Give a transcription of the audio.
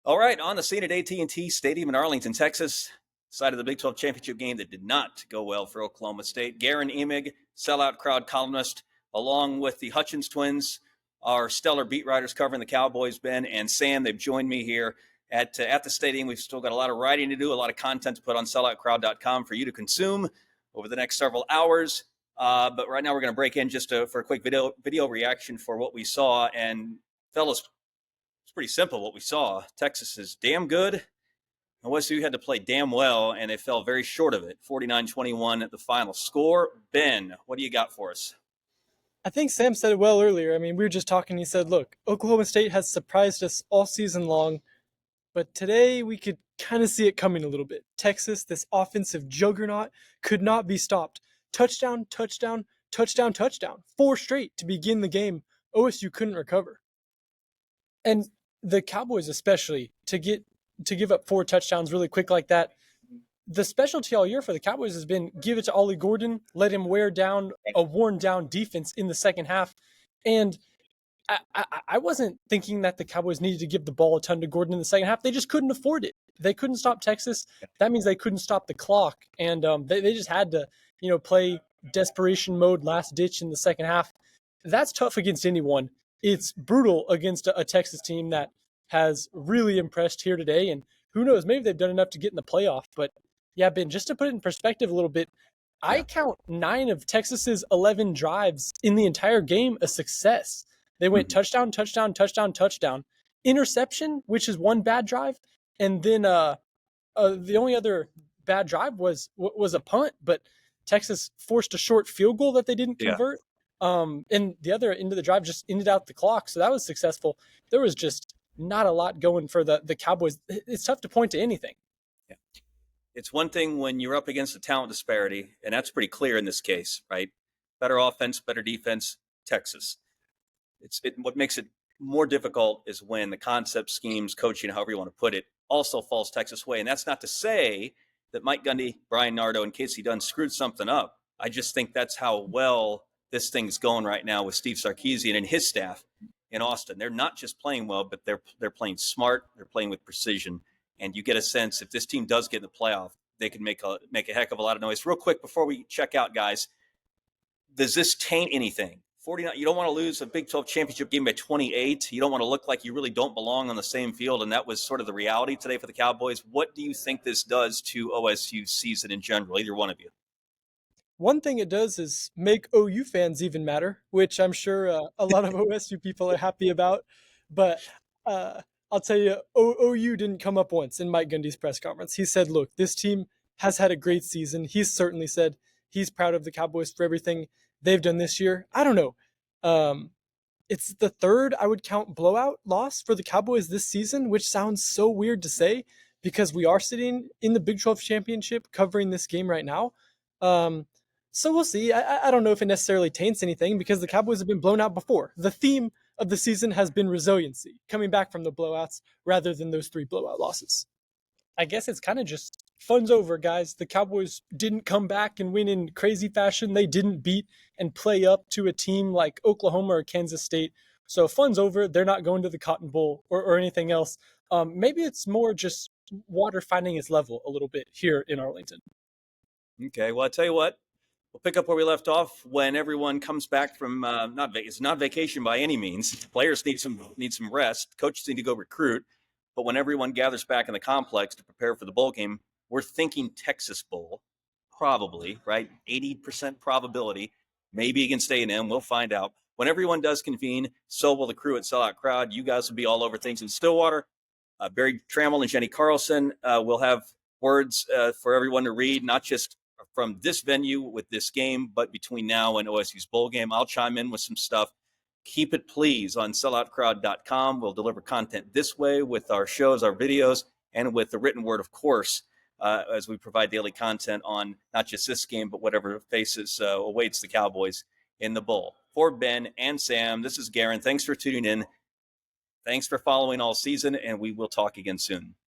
All right, on the scene at AT&T Stadium in Arlington, Texas, side of the Big 12 championship game that did not go well for Oklahoma State. Guerin, Emig, Sellout crowd columnist, along with the Hutchens twins, our stellar beat writers covering the Cowboys, Ben and Sam. They've joined me here at the stadium. We've still got a lot of writing to do, a lot of content to put on selloutcrowd.com for you to consume over the next several hours. But right now we're going to break in just for a quick video reaction for what we saw. And fellas, it's pretty simple what we saw. Texas is damn good. OSU had to play damn well, and they fell very short of it. 49-21 at the final score. Ben, what do you got for us? I think Sam said it well earlier. I mean, we were just talking. He said, look, Oklahoma State has surprised us all season long, but today we could kind of see it coming a little bit. Texas, this offensive juggernaut, could not be stopped. Touchdown, touchdown, touchdown, touchdown. 4 straight to begin the game. OSU couldn't recover. And the Cowboys especially, to give up 4 touchdowns really quick like that, the specialty all year for the Cowboys has been give it to Ollie Gordon, let him wear down a worn-down defense in the second half. And I wasn't thinking that the Cowboys needed to give the ball a ton to Gordon in the second half. They just couldn't afford it. They couldn't stop Texas. That means they couldn't stop the clock. And they just had to, play desperation mode, last ditch in the second half. That's tough against anyone. It's brutal against a Texas team that has really impressed here today. And who knows, maybe they've done enough to get in the playoff. But yeah, Ben, just to put it in perspective a little bit, I count 9 of Texas's 11 drives in the entire game a success. They went touchdown, touchdown, touchdown, touchdown, interception, which is 1 bad drive. And then the only other bad drive was a punt, but Texas forced a short field goal that they didn't convert. And the other end of the drive just ended out the clock. So that was successful. There was just not a lot going for the Cowboys. It's tough to point to anything. Yeah. It's one thing when you're up against a talent disparity, and that's pretty clear in this case, right? Better offense, better defense, Texas. What makes it more difficult is when the concept, schemes, coaching, however you want to put it, also falls Texas' way. And that's not to say that Mike Gundy, Brian Nardo, and Casey Dunn screwed something up. I just think that's how well this thing's going right now with Steve Sarkisian and his staff in Austin. They're not just playing well, but they're playing smart. They're playing with precision. And you get a sense if this team does get in the playoff, they can make a heck of a lot of noise. Real quick before we check out, guys, does this taint anything? 49. You don't want to lose a Big 12 championship game by 28. You don't want to look like you really don't belong on the same field, and that was sort of the reality today for the Cowboys. What do you think this does to OSU's season in general, either one of you? One thing it does is make OU fans even matter, which I'm sure a lot of OSU people are happy about. But I'll tell you, OU didn't come up once in Mike Gundy's press conference. He said, look, this team has had a great season. He's certainly said he's proud of the Cowboys for everything they've done this year. I don't know. It's the 3rd, I would count, blowout loss for the Cowboys this season, which sounds so weird to say because we are sitting in the Big 12 championship covering this game right now. So we'll see. I don't know if it necessarily taints anything because the Cowboys have been blown out before. The theme of the season has been resiliency, coming back from the blowouts rather than those 3 blowout losses. I guess it's kind of just fun's over, guys. The Cowboys didn't come back and win in crazy fashion. They didn't beat and play up to a team like Oklahoma or Kansas State. So fun's over. They're not going to the Cotton Bowl or anything else. Maybe it's more just water finding its level a little bit here in Arlington. Okay, well, I'll tell you what. We'll pick up where we left off when everyone comes back from it's not vacation by any means. Players need some rest. Coaches need to go recruit. But when everyone gathers back in the complex to prepare for the bowl game, we're thinking Texas Bowl, probably, right? 80% probability, maybe against A&M. We'll find out. When everyone does convene, so will the crew at Sellout Crowd. You guys will be all over things in Stillwater. Barry Trammell and Jenny Carlson will have words for everyone to read, not just from this venue with this game, but between now and OSU's bowl game. I'll chime in with some stuff. Keep it, please, on selloutcrowd.com. We'll deliver content this way with our shows, our videos, and with the written word, of course, as we provide daily content on not just this game, but whatever faces awaits the Cowboys in the bowl. For Ben and Sam, this is Guerin. Thanks for tuning in. Thanks for following all season, and we will talk again soon.